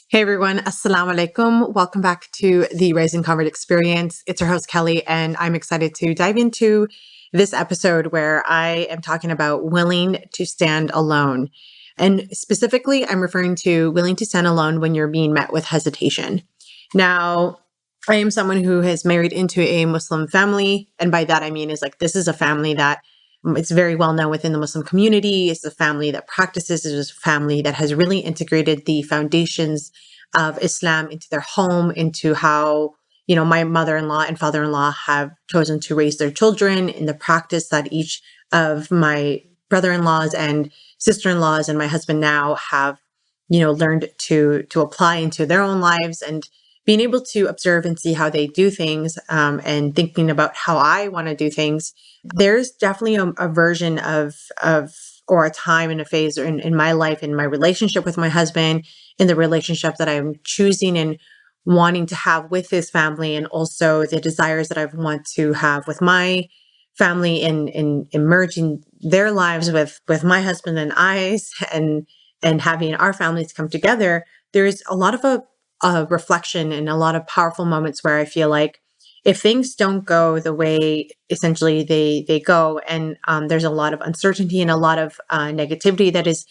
Hey everyone, Assalamu alaikum. Welcome back to the Rising Convert Experience. It's your host Kelly, and I'm excited to dive into this episode where I am talking about willing to stand alone. And specifically, I'm referring to willing to stand alone when you're being met with hesitation. Now, I am someone who has married into a Muslim family, and by that I mean is like this is a family that it's very well known within the Muslim community. It's a family that practices. It's a family that has really integrated the foundations of Islam into their home, into how, my mother-in-law and father-in-law have chosen to raise their children in the practice that each of my brother-in-laws and sister-in-laws and my husband now have, learned to apply into their own lives, and being able to observe and see how they do things, and thinking about how I want to do things. There's definitely a version of or a time and a phase in my life, in my relationship with my husband, in the relationship that I'm choosing and wanting to have with his family, and also the desires that I want to have with my family, in merging their lives with my husband and I's, and having our families come together. There's a lot of a reflection and a lot of powerful moments where I feel like if things don't go the way essentially they go, and there's a lot of uncertainty and a lot of negativity that is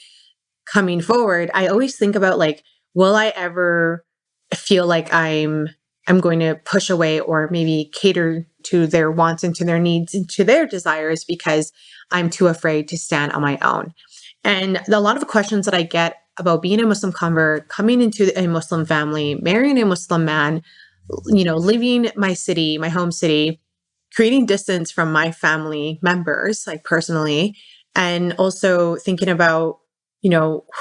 coming forward, I always think about like, will I ever feel like I'm going to push away or maybe cater to their wants and to their needs and to their desires because I'm too afraid to stand on my own. And a lot of questions that I get about being a Muslim convert, coming into a Muslim family, marrying a Muslim man, leaving my city, my home city, creating distance from my family members, like personally, and also thinking about,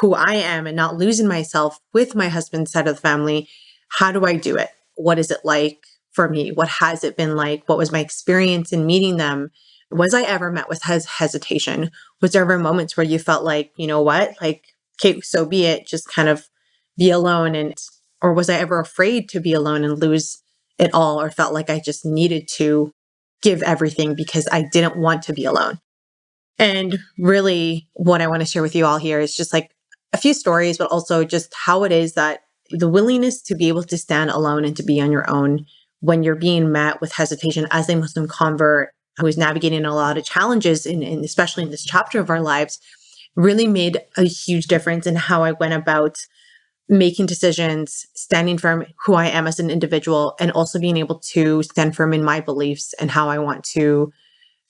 who I am and not losing myself with my husband's side of the family. How do I do it? What is it like for me? What has it been like? What was my experience in meeting them? Was I ever met with hesitation? Was there ever moments where you felt like, you know what, like, okay, so be it, just kind of be alone? Or was I ever afraid to be alone and lose it all, or felt like I just needed to give everything because I didn't want to be alone? And really, what I want to share with you all here is just like a few stories, but also just how it is that the willingness to be able to stand alone and to be on your own when you're being met with hesitation as a Muslim convert who is navigating a lot of challenges, especially in this chapter of our lives, really made a huge difference in how I went about making decisions, standing firm who I am as an individual, and also being able to stand firm in my beliefs and how I want to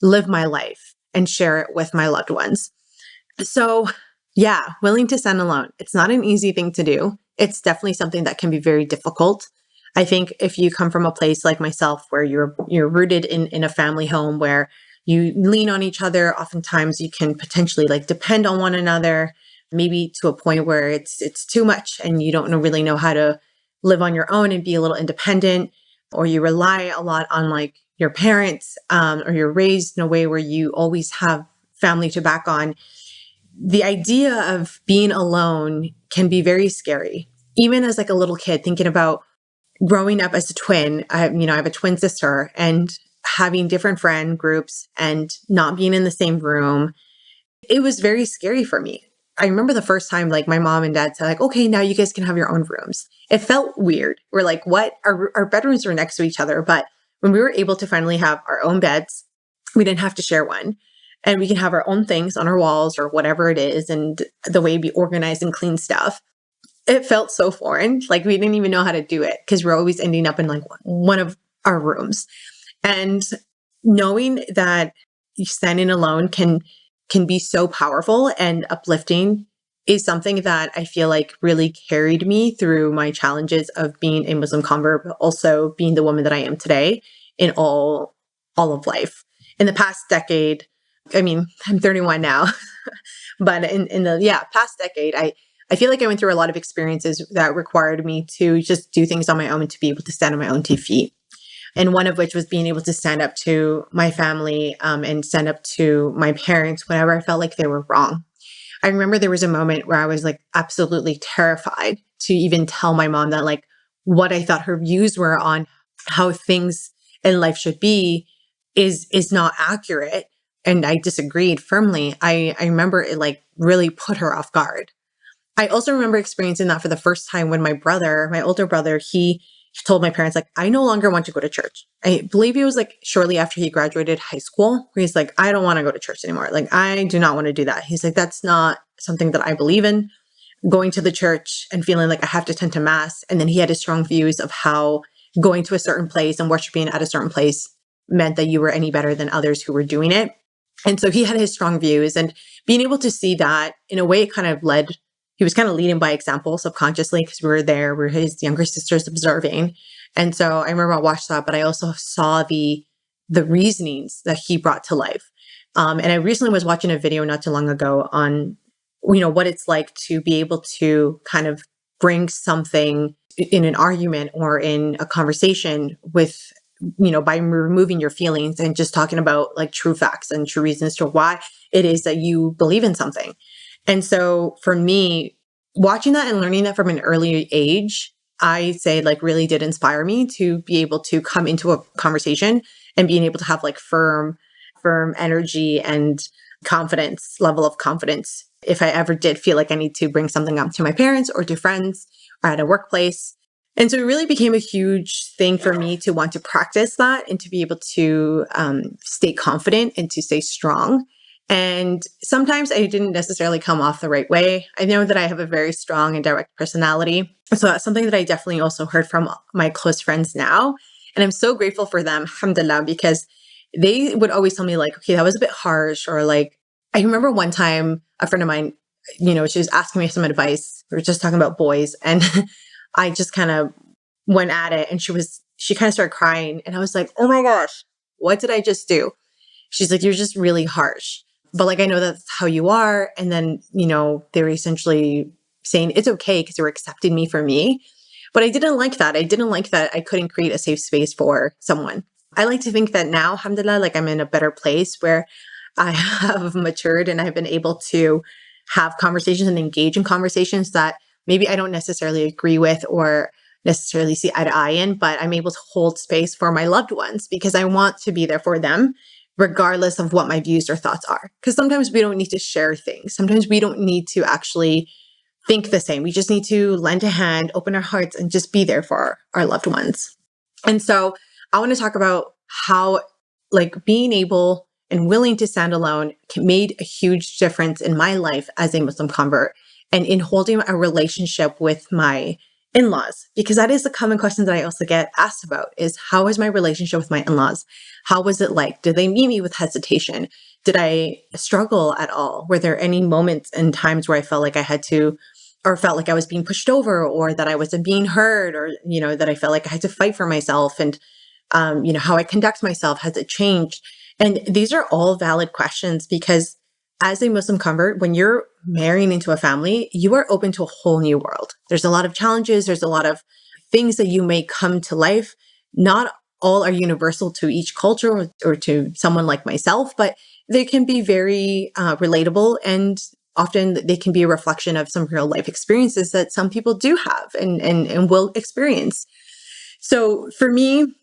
live my life and share it with my loved ones. So, yeah, willing to stand alone. It's not an easy thing to do. It's definitely something that can be very difficult. I think if you come from a place like myself where you're rooted in a family home where you lean on each other, oftentimes you can potentially like depend on one another, maybe to a point where it's too much and you don't really know how to live on your own and be a little independent, or you rely a lot on like your parents, or you're raised in a way where you always have family to back on. The idea of being alone can be very scary. Even as like a little kid, thinking about growing up as a twin, I have a twin sister, and having different friend groups and not being in the same room, it was very scary for me. I remember the first time like my mom and dad said like, okay, now you guys can have your own rooms. It felt weird. We're like, what? Our bedrooms were next to each other. But when we were able to finally have our own beds, we didn't have to share one. And we can have our own things on our walls or whatever it is. And the way we organize and clean stuff, it felt so foreign. Like we didn't even know how to do it because we're always ending up in like one of our rooms. And knowing that standing alone can be so powerful and uplifting is something that I feel like really carried me through my challenges of being a Muslim convert, but also being the woman that I am today in all of life. In the past decade, I mean, I'm 31 now, but in the past decade, I feel like I went through a lot of experiences that required me to just do things on my own, to be able to stand on my own 2 feet. And one of which was being able to stand up to my family, and stand up to my parents whenever I felt like they were wrong. I remember there was a moment where I was like absolutely terrified to even tell my mom that like what I thought her views were on how things in life should be is not accurate. And I disagreed firmly. I remember it like really put her off guard. I also remember experiencing that for the first time when my older brother, he told my parents, like, I no longer want to go to church. I believe it was like shortly after he graduated high school, where he's like, I don't want to go to church anymore. Like, I do not want to do that. He's like, that's not something that I believe in. Going to the church and feeling like I have to attend to mass. And then he had his strong views of how going to a certain place and worshiping at a certain place meant that you were any better than others who were doing it. And so he had his strong views, and being able to see that in a way, it kind of led, he was kind of leading by example subconsciously because we were there, we were his younger sisters observing. And so I remember I watched that, but I also saw the reasonings that he brought to life. And I recently was watching a video not too long ago on, what it's like to be able to kind of bring something in an argument or in a conversation with, by removing your feelings and just talking about like true facts and true reasons to why it is that you believe in something. And so for me, watching that and learning that from an early age, I say like really did inspire me to be able to come into a conversation and being able to have like firm energy and level of confidence. If I ever did feel like I need to bring something up to my parents or to friends or at a workplace. And so it really became a huge thing for me to want to practice that and to be able to stay confident and to stay strong. And sometimes I didn't necessarily come off the right way. I know that I have a very strong and direct personality. So that's something that I definitely also heard from my close friends now. And I'm so grateful for them, alhamdulillah, because they would always tell me like, okay, that was a bit harsh. Or like, I remember one time a friend of mine, she was asking me some advice. We were just talking about boys, and I just kind of went at it, and she kind of started crying, and I was like, oh my gosh, what did I just do? She's like, you're just really harsh. But like, I know that's how you are. And then, they were essentially saying it's okay because they were accepting me for me. But I didn't like that. I didn't like that I couldn't create a safe space for someone. I like to think that now, alhamdulillah, like I'm in a better place where I have matured and I've been able to have conversations and engage in conversations that maybe I don't necessarily agree with or necessarily see eye to eye in, but I'm able to hold space for my loved ones because I want to be there for them, regardless of what my views or thoughts are. Because sometimes we don't need to share things. Sometimes we don't need to actually think the same. We just need to lend a hand, open our hearts, and just be there for our loved ones. And so I want to talk about how like being able and willing to stand alone made a huge difference in my life as a Muslim convert and in holding a relationship with my in-laws, because that is a common question that I also get asked about is how is my relationship with my in-laws? How was it like? Did they meet me with hesitation? Did I struggle at all? Were there any moments and times where I felt like I had to, or felt like I was being pushed over, or that I wasn't being heard, or, that I felt like I had to fight for myself, and, how I conduct myself, has it changed? And these are all valid questions because as a Muslim convert, when you're marrying into a family, you are open to a whole new world. There's a lot of challenges. There's a lot of things that you may come to life. Not all are universal to each culture or to someone like myself, but they can be very relatable, and often they can be a reflection of some real life experiences that some people do have and will experience. So for me,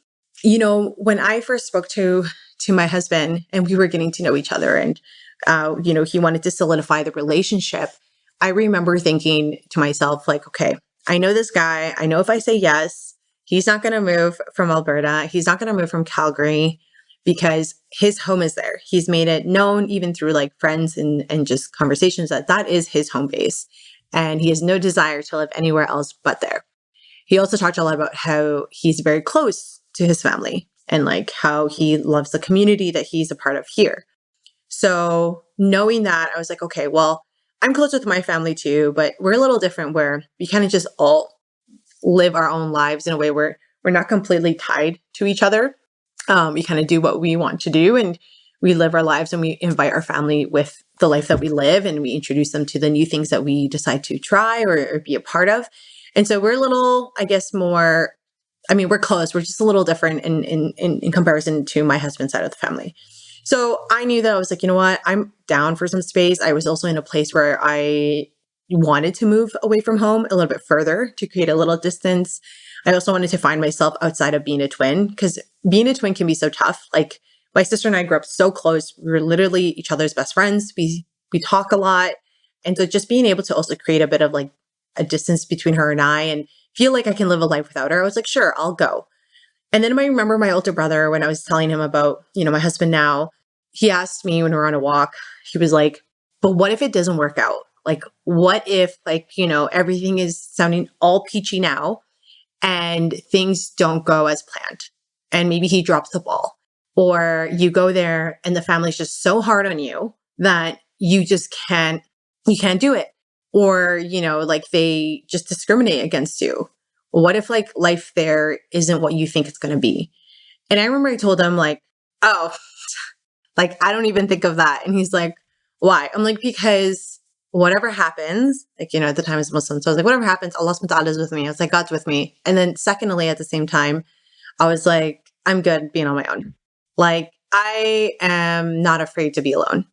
when I first spoke to my husband and we were getting to know each other and, he wanted to solidify the relationship, I remember thinking to myself, like, okay, I know this guy. I know if I say yes, he's not going to move from Alberta. He's not going to move from Calgary because his home is there. He's made it known even through like friends and just conversations that is his home base. And he has no desire to live anywhere else but there. He also talked a lot about how he's very close to his family and like how he loves the community that he's a part of here. So knowing that, I was like, okay, well, I'm close with my family too, but we're a little different where we kind of just all live our own lives in a way where we're not completely tied to each other. We kind of do what we want to do and we live our lives, and we invite our family with the life that we live, and we introduce them to the new things that we decide to try or be a part of. And so we're a little, I guess, more, we're close. We're just a little different in comparison to my husband's side of the family. So I knew that I was like, you know what, I'm down for some space. I was also in a place where I wanted to move away from home a little bit further to create a little distance. I also wanted to find myself outside of being a twin, because being a twin can be so tough. Like my sister and I grew up so close. We were literally each other's best friends. We talk a lot. And so just being able to also create a bit of like a distance between her and I and feel like I can live a life without her, I was like, sure, I'll go. And then I remember my older brother, when I was telling him about, my husband now, he asked me when we were on a walk, he was like, but what if it doesn't work out? Like, what if everything is sounding all peachy now and things don't go as planned? And maybe he drops the ball, or you go there and the family's just so hard on you that you can't do it. Or, like they just discriminate against you. What if like life there isn't what you think it's going to be? And I remember I told him like, oh, like I don't even think of that. And he's like, why? I'm like, because whatever happens, like, at the time I was Muslim. So I was like, whatever happens, Allah subhanahu wa ta'ala is with me. I was like, God's with me. And then secondly, at the same time, I was like, I'm good being on my own. Like I am not afraid to be alone.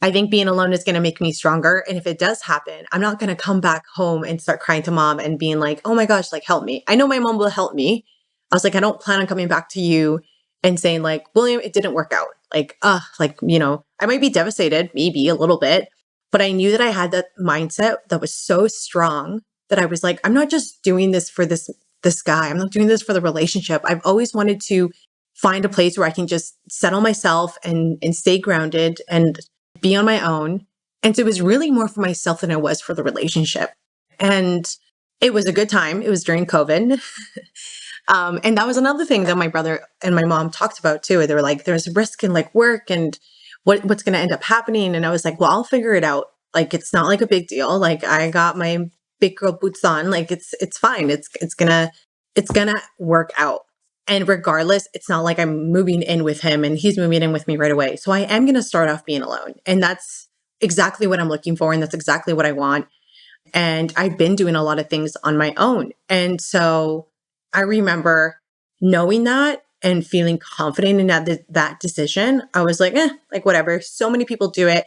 I think being alone is going to make me stronger. And if it does happen, I'm not going to come back home and start crying to mom and being like, oh my gosh, like help me. I know my mom will help me. I was like, I don't plan on coming back to you and saying like, William, it didn't work out. Like, I might be devastated, maybe a little bit, but I knew that I had that mindset that was so strong that I was like, I'm not just doing this for this guy. I'm not doing this for the relationship. I've always wanted to find a place where I can just settle myself and stay grounded and be on my own. And so it was really more for myself than it was for the relationship. And it was a good time. It was during COVID. And that was another thing that my brother and my mom talked about too. They were like, there's risk in like work and what's going to end up happening. And I was like, well, I'll figure it out. Like, it's not like a big deal. Like I got my big girl boots on. Like it's fine. It's gonna work out. And regardless, it's not like I'm moving in with him and he's moving in with me right away. So I am going to start off being alone. And that's exactly what I'm looking for. And that's exactly what I want. And I've been doing a lot of things on my own. And so I remember knowing that and feeling confident in that decision. I was like, like whatever. So many people do it.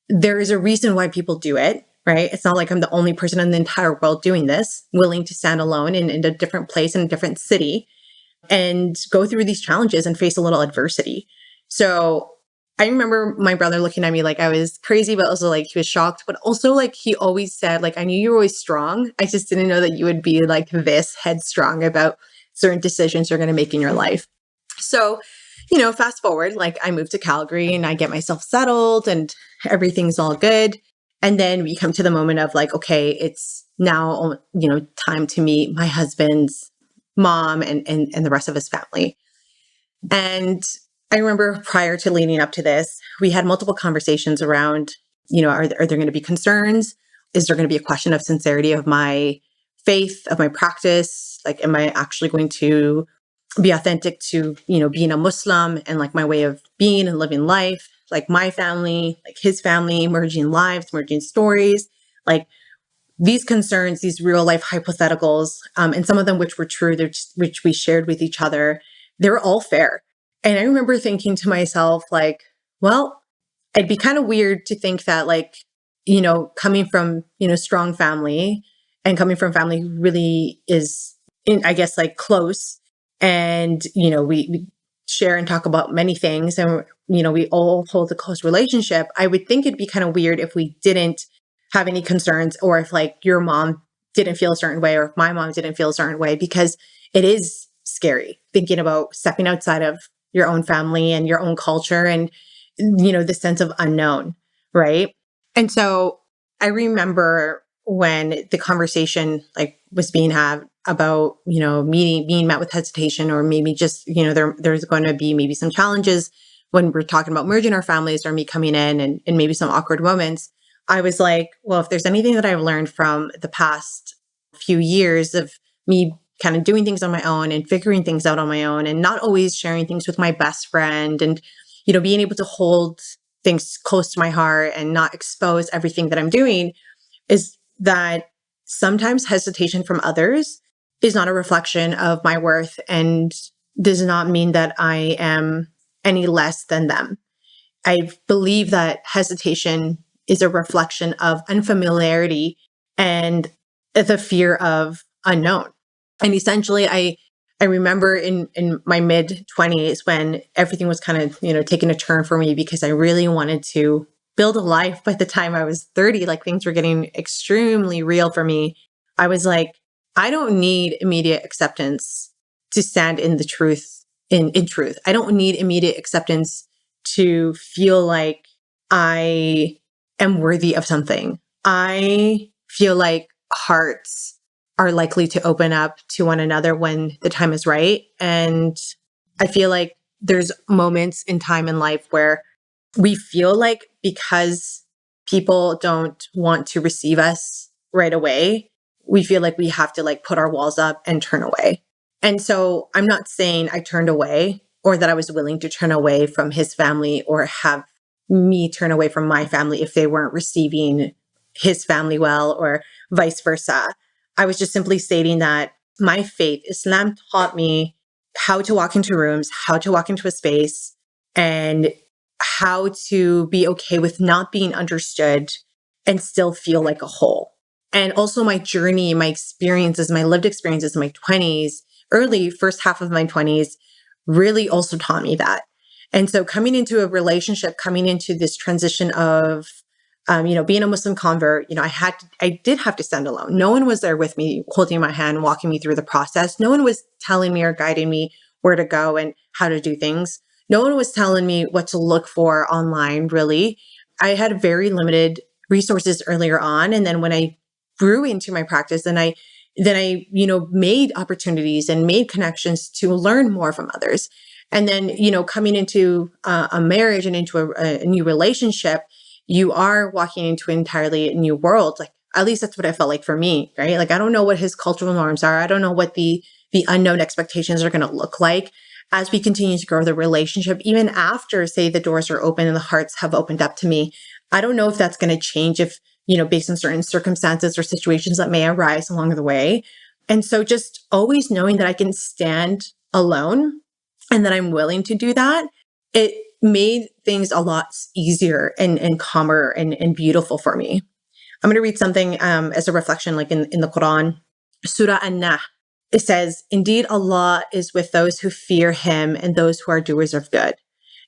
There is a reason why people do it, right? It's not like I'm the only person in the entire world doing this, willing to stand alone in a different place, in a different city, and go through these challenges and face a little adversity. So I remember my brother looking at me like I was crazy, but also like he was shocked, but also like he always said, like, I knew you were always strong. I just didn't know that you would be like this headstrong about certain decisions you're going to make in your life. So, fast forward, like I moved to Calgary and I get myself settled and everything's all good. And then we come to the moment of like, okay, it's now, time to meet my husband's mom and the rest of his family. And I remember prior to leading up to this, we had multiple conversations around, are there going to be concerns? Is there going to be a question of sincerity of my faith, of my practice? Like, am I actually going to be authentic to, being a Muslim and like my way of being and living life, like my family, like his family, merging lives, merging stories, like these concerns, these real life hypotheticals, and some of them which were true, which we shared with each other, they were all fair. And I remember thinking to myself, like, well, it'd be kind of weird to think that like, coming from, strong family and coming from family who really is I guess like close. And, we share and talk about many things and, we all hold a close relationship. I would think it'd be kind of weird if we didn't have any concerns, or if like your mom didn't feel a certain way, or if my mom didn't feel a certain way, because it is scary thinking about stepping outside of your own family and your own culture and, the sense of unknown. Right. And so I remember when the conversation like was being had about, being met with hesitation, or maybe just, there's going to be maybe some challenges when we're talking about merging our families, or me coming in and maybe some awkward moments. I was like, well, if there's anything that I've learned from the past few years of me kind of doing things on my own and figuring things out on my own and not always sharing things with my best friend and, being able to hold things close to my heart and not expose everything that I'm doing, is that sometimes hesitation from others is not a reflection of my worth and does not mean that I am any less than them. I believe that hesitation is a reflection of unfamiliarity and the fear of unknown. And essentially, I remember in my mid 20s when everything was kind of, taking a turn for me, because I really wanted to build a life by the time I was 30, like things were getting extremely real for me. I was like, I don't need immediate acceptance to stand in the truth, in truth. I don't need immediate acceptance to feel like I am worthy of something. I feel like hearts are likely to open up to one another when the time is right. And I feel like there's moments in time in life where we feel like because people don't want to receive us right away, we feel like we have to like put our walls up and turn away. And so I'm not saying I turned away or that I was willing to turn away from his family or have me turn away from my family if they weren't receiving his family well or vice versa. I was just simply stating that my faith, Islam taught me how to walk into rooms, how to walk into a space, and how to be okay with not being understood and still feel like a whole. And also my journey, my experiences, my lived experiences in my 20s, early first half of my 20s, really also taught me that. And so coming into a relationship, coming into this transition of, being a Muslim convert, I did have to stand alone. No one was there with me, holding my hand, walking me through the process. No one was telling me or guiding me where to go and how to do things. No one was telling me what to look for online, really. I had very limited resources earlier on. And then when I grew into my practice, then I made opportunities and made connections to learn more from others. And then, coming into a marriage and into a new relationship, you are walking into an entirely new world. Like, at least that's what I felt like for me, right? Like, I don't know what his cultural norms are. I don't know what the unknown expectations are going to look like as we continue to grow the relationship, even after, say, the doors are open and the hearts have opened up to me. I don't know if that's going to change if, based on certain circumstances or situations that may arise along the way. And so just always knowing that I can stand alone and that I'm willing to do that, it made things a lot easier and calmer and beautiful for me. I'm going to read something as a reflection, like in the Quran, Surah An-Nahl. It says, "Indeed, Allah is with those who fear Him and those who are doers of good."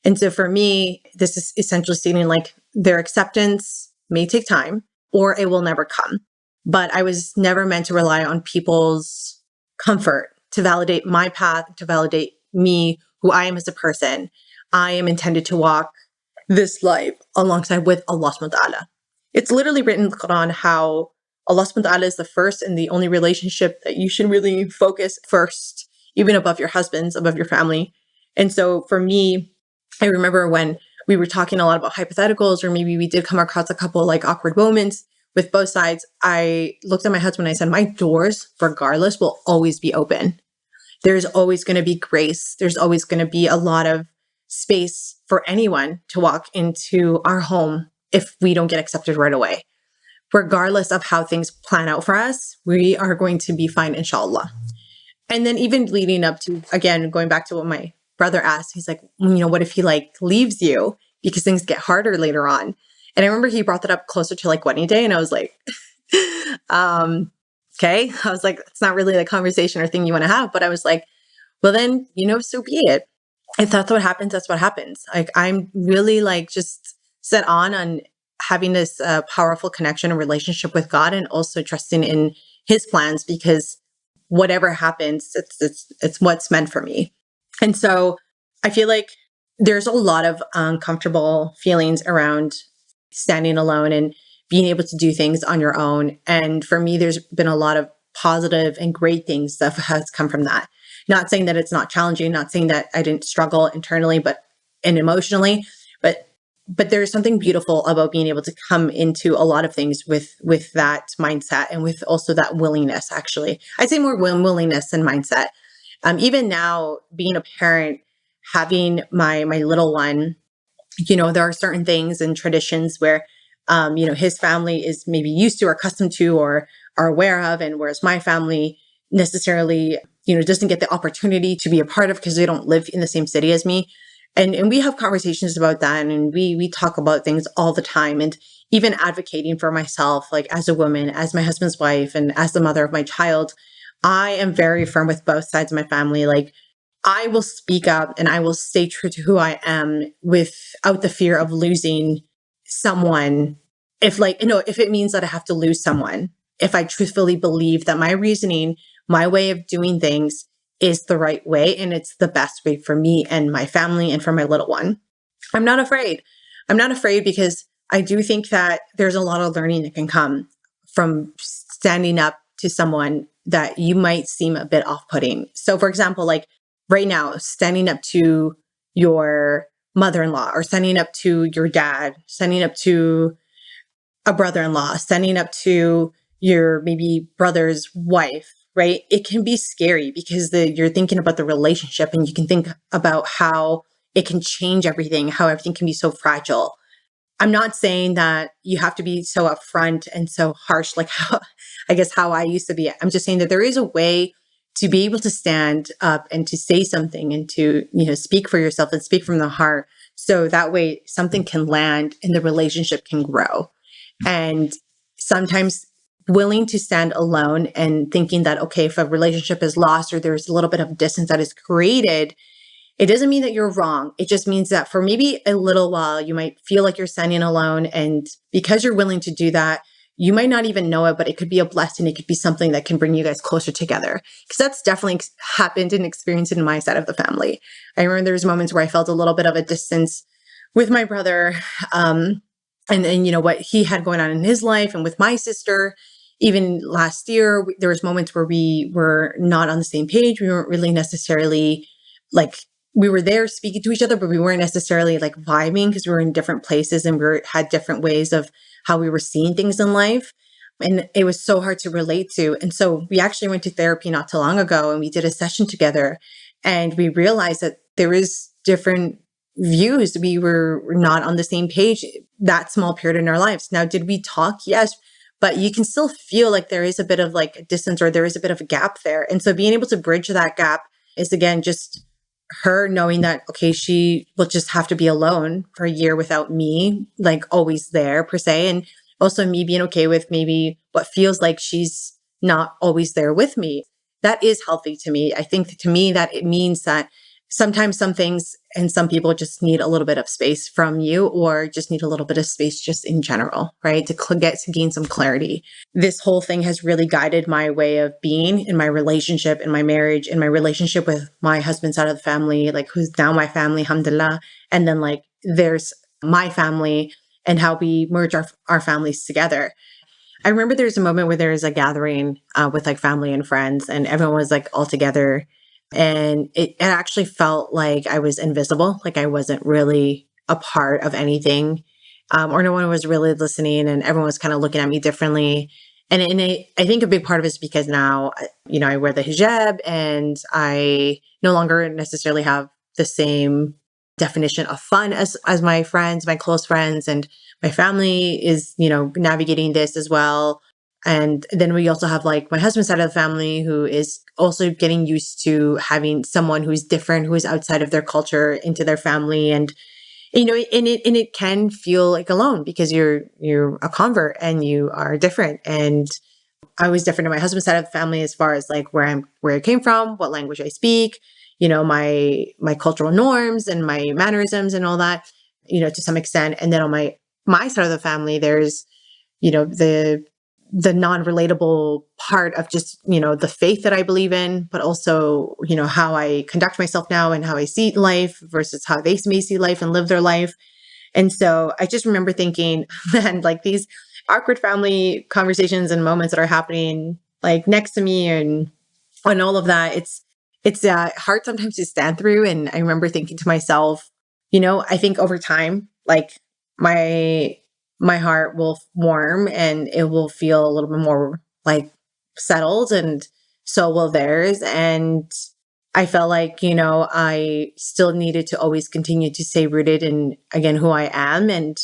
And so for me, this is essentially stating like their acceptance may take time or it will never come. But I was never meant to rely on people's comfort to validate my path, to validate me, who I am as a person. I am intended to walk this life alongside with Allah subhanahu wa ta'ala. It's literally written in the Quran how Allah subhanahu wa ta'ala is the first and the only relationship that you should really focus first, even above your husbands, above your family. And so for me, I remember when we were talking a lot about hypotheticals, or maybe we did come across a couple like awkward moments with both sides. I looked at my husband and I said, my doors, regardless, will always be open. There's always going to be grace. There's always going to be a lot of space for anyone to walk into our home if we don't get accepted right away. Regardless of how things plan out for us, we are going to be fine, inshallah. And then even leading up to, again, going back to what my brother asked, he's like, what if he like leaves you because things get harder later on? And I remember he brought that up closer to like wedding day. And I was like, okay. I was like, it's not really the conversation or thing you want to have. But I was like, well then, so be it. If that's what happens, that's what happens. Like, I'm really like just set on having this powerful connection and relationship with God, and also trusting in His plans, because whatever happens, it's what's meant for me. And so I feel like there's a lot of uncomfortable feelings around standing alone and being able to do things on your own. And for me, there's been a lot of positive and great things that has come from that. Not saying that it's not challenging, not saying that I didn't struggle internally, and emotionally, but there's something beautiful about being able to come into a lot of things with that mindset, and with also that willingness. Actually, I'd say more willingness than mindset. Even now, being a parent, having my little one, there are certain things and traditions where, his family is maybe used to or accustomed to or are aware of, and whereas my family necessarily, doesn't get the opportunity to be a part of because they don't live in the same city as me. And we have conversations about that, and we talk about things all the time, and even advocating for myself, like as a woman, as my husband's wife, and as the mother of my child. I am very firm with both sides of my family. Like, I will speak up and I will stay true to who I am without the fear of losing someone, if it means that I have to lose someone, if I truthfully believe that my reasoning, my way of doing things is the right way and it's the best way for me and my family and for my little one. I'm not afraid. I'm not afraid because I do think that there's a lot of learning that can come from standing up to someone that you might seem a bit off-putting. So for example, like right now, standing up to your mother-in-law or standing up to your dad, standing up to a brother-in-law, standing up to your maybe brother's wife, right? It can be scary because you're thinking about the relationship and you can think about how it can change everything, how everything can be so fragile. I'm not saying that you have to be so upfront and so harsh, like how, I guess how I used to be. I'm just saying that there is a way to be able to stand up and to say something and to, speak for yourself and speak from the heart. So that way something can land and the relationship can grow. And sometimes willing to stand alone and thinking that, okay, if a relationship is lost or there's a little bit of distance that is created, it doesn't mean that you're wrong. It just means that for maybe a little while, you might feel like you're standing alone. And because you're willing to do that, you might not even know it, but it could be a blessing. It could be something that can bring you guys closer together. Because that's definitely happened and experienced in my side of the family. I remember there was moments where I felt a little bit of a distance with my brother. And what he had going on in his life and with my sister. Even last year, there was moments where we were not on the same page. We weren't really necessarily like, we were there speaking to each other, but we weren't necessarily like vibing because we were in different places and had different ways of how we were seeing things in life. And it was so hard to relate to. And so we actually went to therapy not too long ago and we did a session together and we realized that there is different views. We were not on the same page that small period in our lives. Now, did we talk? Yes. But you can still feel like there is a bit of like a distance or there is a bit of a gap there. And so being able to bridge that gap is again, just her knowing that, okay, she will just have to be alone for a year without me, like always there per se. And also me being okay with maybe what feels like she's not always there with me. That is healthy to me. I think to me that it means that sometimes some things and some people just need a little bit of space from you or just need a little bit of space just in general, right? To gain some clarity. This whole thing has really guided my way of being in my relationship, in my marriage, in my relationship with my husband's side of the family, like who's now my family, alhamdulillah. And then like there's my family and how we merge our families together. I remember there's a moment where there was a gathering with like family and friends and everyone was like all together. And it actually felt like I was invisible, like I wasn't really a part of anything, or no one was really listening and everyone was kind of looking at me differently. I think a big part of it is because now, I wear the hijab and I no longer necessarily have the same definition of fun as my friends, my close friends, and my family is, navigating this as well. And then we also have like my husband's side of the family who is also getting used to having someone who's different, who is outside of their culture into their family. And, and it can feel like alone because you're a convert and you are different. And I was different in my husband's side of the family as far as like where I came from, what language I speak, my cultural norms and my mannerisms and all that, to some extent. And then on my side of the family, there's, the non-relatable part of just, the faith that I believe in, but also, how I conduct myself now and how I see life versus how they may see life and live their life. And so I just remember thinking, man, like these awkward family conversations and moments that are happening like next to me and all of that, it's hard sometimes to stand through. And I remember thinking to myself, I think over time, like my heart will warm and it will feel a little bit more like settled and so will theirs. And I felt like, I still needed to always continue to stay rooted in, again, who I am and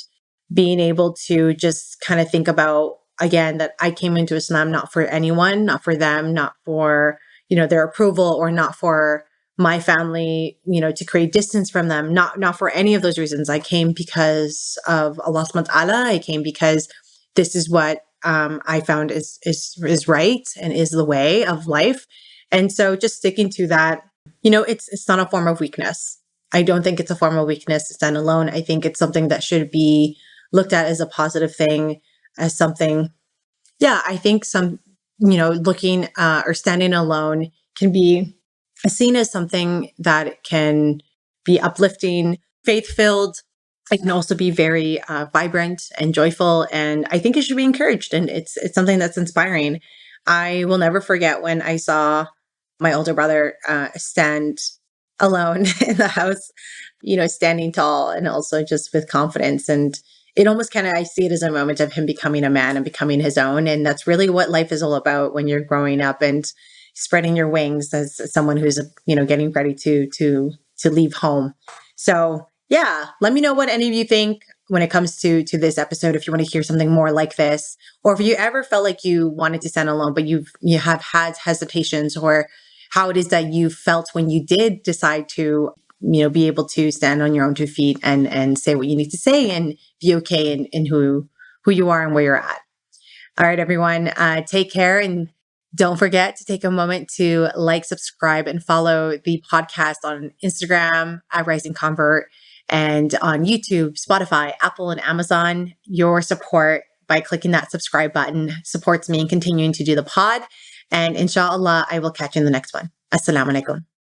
being able to just kind of think about, again, that I came into Islam not for anyone, not for them, not for, their approval or not for my family, to create distance from them, not for any of those reasons. I came because of Allah subhanahu wa ta'ala. I came because this is what I found is right and is the way of life. And so just sticking to that, it's not a form of weakness. I don't think it's a form of weakness to stand alone. I think it's something that should be looked at as a positive thing, as something. Yeah, I think looking or standing alone can be seen as something that can be uplifting, faith filled. It can also be very vibrant and joyful, and I think it should be encouraged. And it's something that's inspiring. I will never forget when I saw my older brother stand alone in the house, standing tall and also just with confidence. And it almost kind of, I see it as a moment of him becoming a man and becoming his own. And that's really what life is all about when you're growing up and spreading your wings as someone who's, getting ready to leave home. So yeah, let me know what any of you think when it comes to this episode. If you want to hear something more like this, or if you ever felt like you wanted to stand alone, but you have had hesitations, or how it is that you felt when you did decide to, be able to stand on your own 2 feet and say what you need to say and be okay in who you are and where you're at. All right, everyone, take care, and don't forget to take a moment to like, subscribe, and follow the podcast on Instagram at Rising Convert, and on YouTube, Spotify, Apple, and Amazon. Your support by clicking that subscribe button supports me in continuing to do the pod. And inshallah, I will catch you in the next one. Assalamu alaikum.